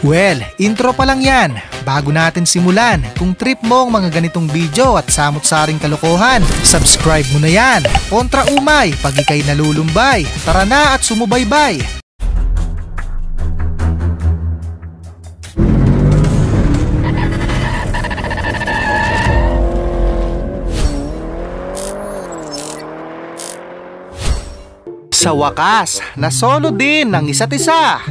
Well, intro pa lang yan. Bago natin simulan, kung trip mo ang mga ganitong video at samot-saring kalokohan, subscribe mo na yan. Kontra umay, pag ikay nalulumbay. Tara na at sumubaybay. Sa wakas, nasolo din ng isa't isa.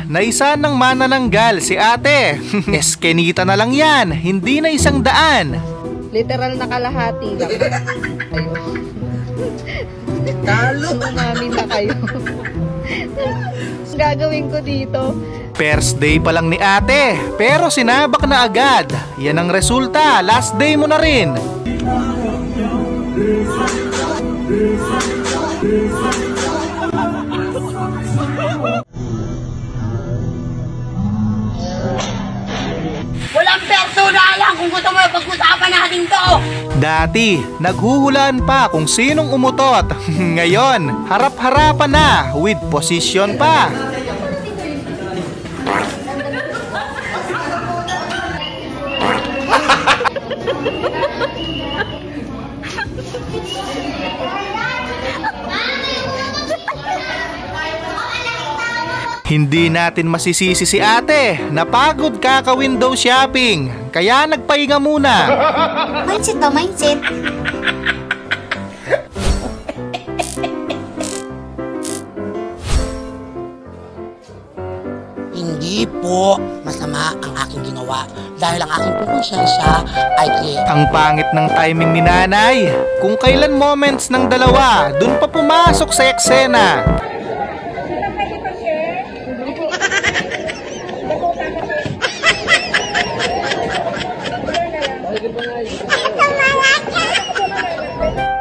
Naisan ng manananggal si ate. Eskenita na lang yan, hindi na 100. Literal na kalahati lang. Kayo. Talo. Umami na kayo. Gagawin ko dito. First day pa lang ni ate, pero sinabak na agad. Yan ang resulta, last day mo na rin. Walang personalan kung gusto mo pag-usapan natin to! Dati, naghuhulaan pa kung sinong umutot. Ngayon, harap-harapan na with position pa. Hindi natin masisisi si ate, napagod kaka-window shopping, kaya nagpahinga muna. Mindset to, mindset. Hindi po masama ang aking ginawa dahil ang aking konsyensya ay clear. Ang pangit ng timing ni nanay. Kung kailan moments ng dalawa, dun pa pumasok sa eksena.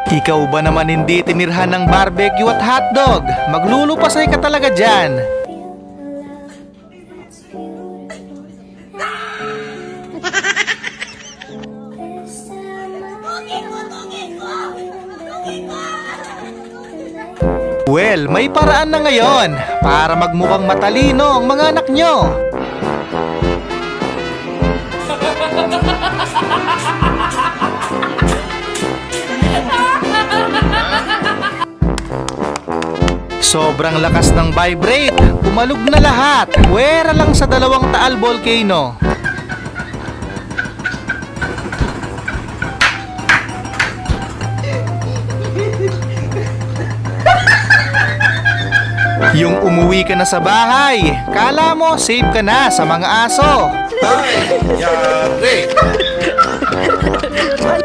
Ikaw ba naman hindi tinirhan ng barbecue at hotdog? Maglulupasay ka talaga dyan. Well, may paraan na ngayon para magmukhang matalino ang mga anak nyo. Sobrang lakas ng vibrate, pumalog na lahat. Wera lang sa 2 Taal Volcano. Yung umuwi ka na sa bahay, kala mo safe ka na sa mga aso.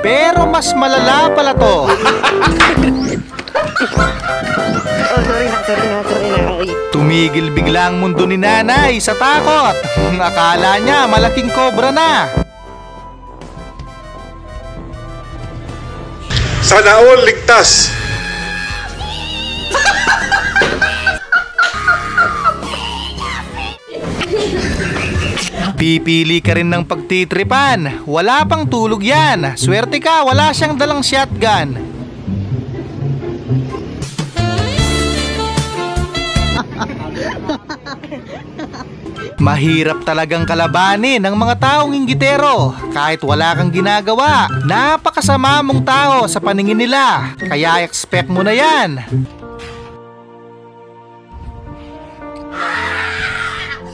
Pero mas malala pala to. Tumigil bigla ang mundo ni nanay sa takot. Akala niya malaking kobra na. Sana all ligtas. Pipili ka rin ng pagtitripan. Wala pang tulog yan. Swerte ka, wala siyang dalang shotgun. Mahirap talagang kalabanin ng mga taong inggitero. Kahit wala kang ginagawa, napakasama mong tao sa paningin nila. Kaya expect mo na yan.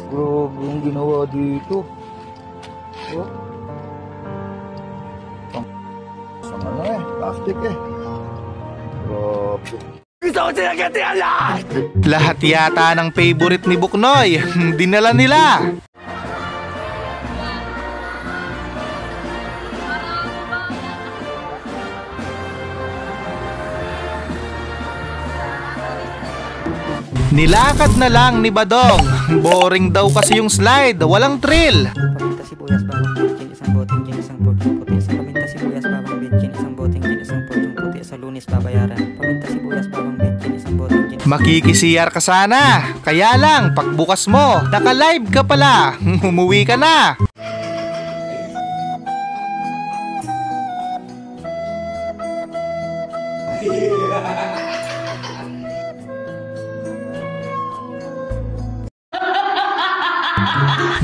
Grabe yung ginawa dito. Oh. Sama na plastic Grabe. Lahat yata ng favorite ni Buknoy, dinala nila. Nilakad na lang ni Badong. Boring daw kasi yung slide, walang thrill. Paminta sibuyas, bawang bitchin, isang boteng gin, isang porsyong puti. Sa paminta sibuyas, bawang bitchin, isang boteng gin, isang porsyong puti. Sa Lunes babayaran. Paminta sibuyas, bawang bitchin, isang boteng gin. Makikisiyar ka sana. Kaya lang, pagbukas mo, naka-live ka pala. Umuwi ka na.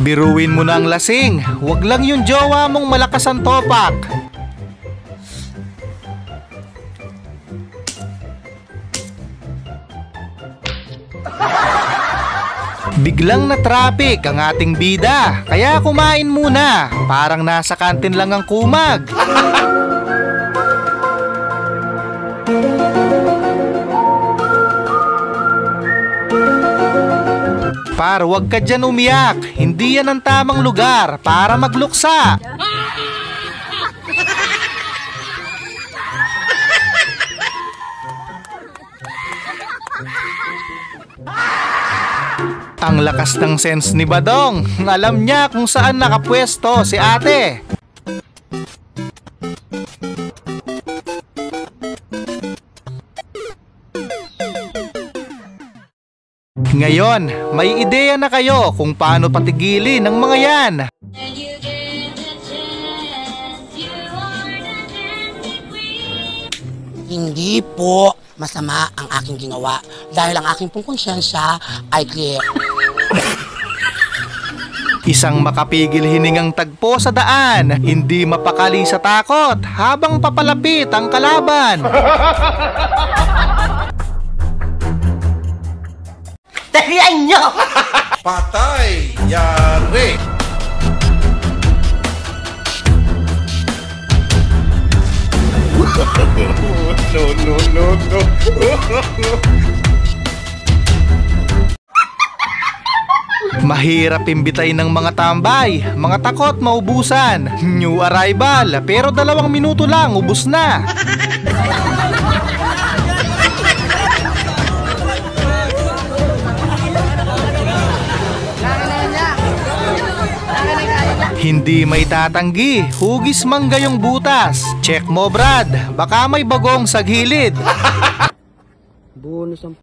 Biruin mo na ang lasing. Huwag lang yung jowa mong malakas ang topak. Biglang na traffic ang ating bida. Kaya kumain muna. Parang nasa kantin lang ang kumag. Par, huwag ka dyan umiyak. Hindi yan ang tamang lugar para magluksa. Ang lakas ng sense ni Badong. Alam niya kung saan nakapwesto si ate. Ngayon, may ideya na kayo kung paano patigilin ng mga yan. Hindi po masama ang aking ginawa dahil ang aking pong konsyensya ay clear. Isang makapigil hiningang tagpo sa daan, hindi mapakali sa takot habang papalapit ang kalaban. Tarihan nyo! Patay! Yari! No. Mahirap imbitay ng mga tambay, mga takot maubusan. New arrival, pero 2 minuto lang ubus na. Hindi may tatanggi, hugis mangga yung butas. Check mo Brad, baka may bagong sa gilid. Bonus ang...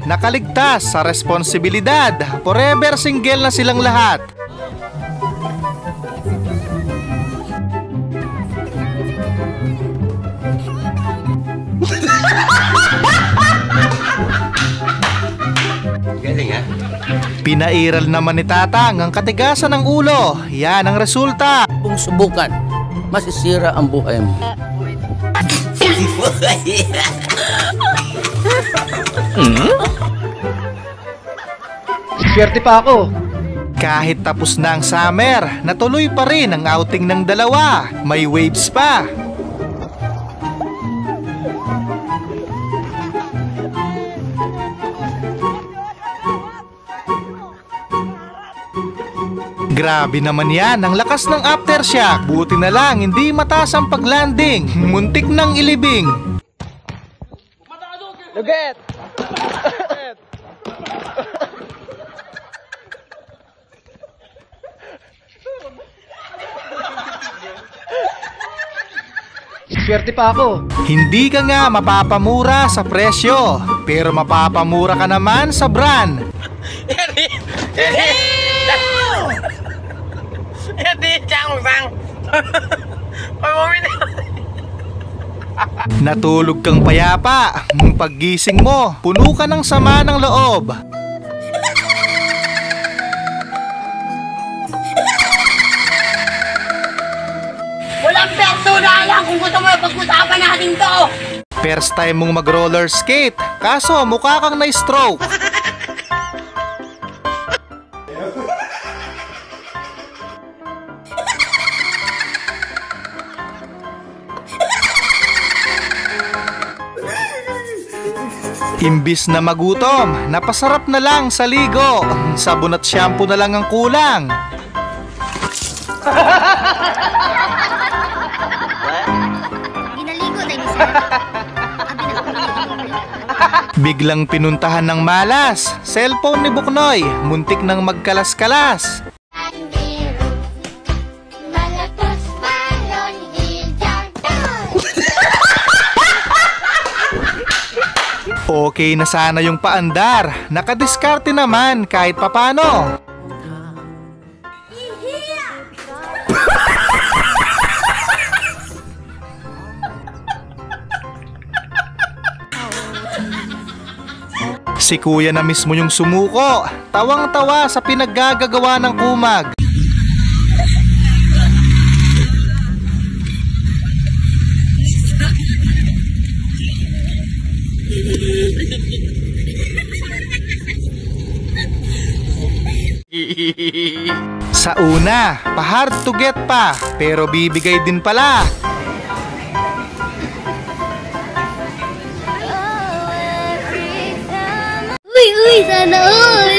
Nakaligtas sa responsibilidad, forever single na silang lahat. Pinairal naman ni Tatang ang katigasan ng ulo. Yan ang resulta. Kung subukan, masisira ang buhay mo. Swerte pa ako. Kahit tapos na ang summer, natuloy pa rin ang outing ng dalawa. May waves pa. Grabe naman yan, ang lakas ng aftershock. Buti na lang, hindi mataas ang paglanding. Muntik ng ilibing. Luget! Swerte pa ako. Hindi ka nga mapapamura sa presyo, pero mapapamura ka naman sa brand. Natulog kang payapa, paggising mo, puno ka ng sama ng loob. Walang personalan kung gusto mo pag-usapan natin to! First time mong mag-roller skate, kaso mukha kang na-stroke. Imbis na magutom, napasarap na lang sa ligo. Sabon at shampoo na lang ang kulang. Ginaligo na ni sir. Biglang pinuntahan ng malas. Cellphone ni Buknoy, muntik nang magkalas-kalas. Okay na sana yung paandar. Nakadiskarte naman kahit papano. Si kuya na mismo yung sumuko. Tawang-tawa sa pinaggagawa ng kumag. Sa una, pa-hard to get pa, pero bibigay din pala. Uy, sana all!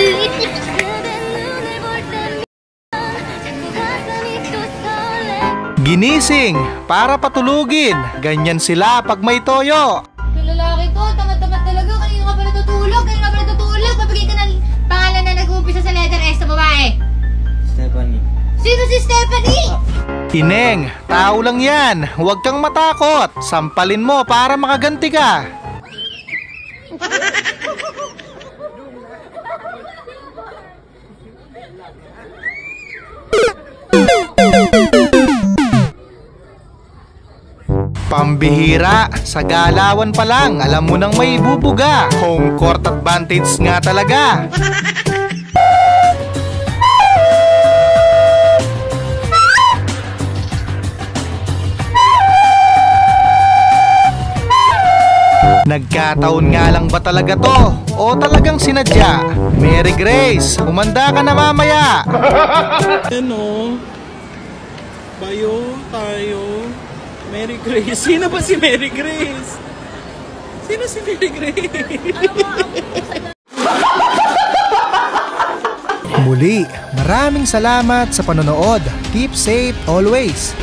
Ginising para patulugin. Ganyan sila pag may toyo. Yung lalaki ko, tamad-tamad talaga. Kanina ka pa natutulog, Pabigay ka ng pangalan na nag-uumpisa sa letter S sa babae. Stephanie. Sino si Stephanie? Ineng, tao lang yan. Huwag kang matakot. Sampalin mo para makaganti ka. Pambihira, sa galawan pa lang, alam mo nang may bubuga. Home court advantage nga talaga. Nagkataon nga lang ba talaga to? O talagang sinadya? Mary Grace, umanda ka na mamaya. Ano? Bayo, tayo. Mary Grace. Sino ba si Mary Grace? Sino si Mary Grace? Muli, maraming salamat sa panonood. Keep safe always.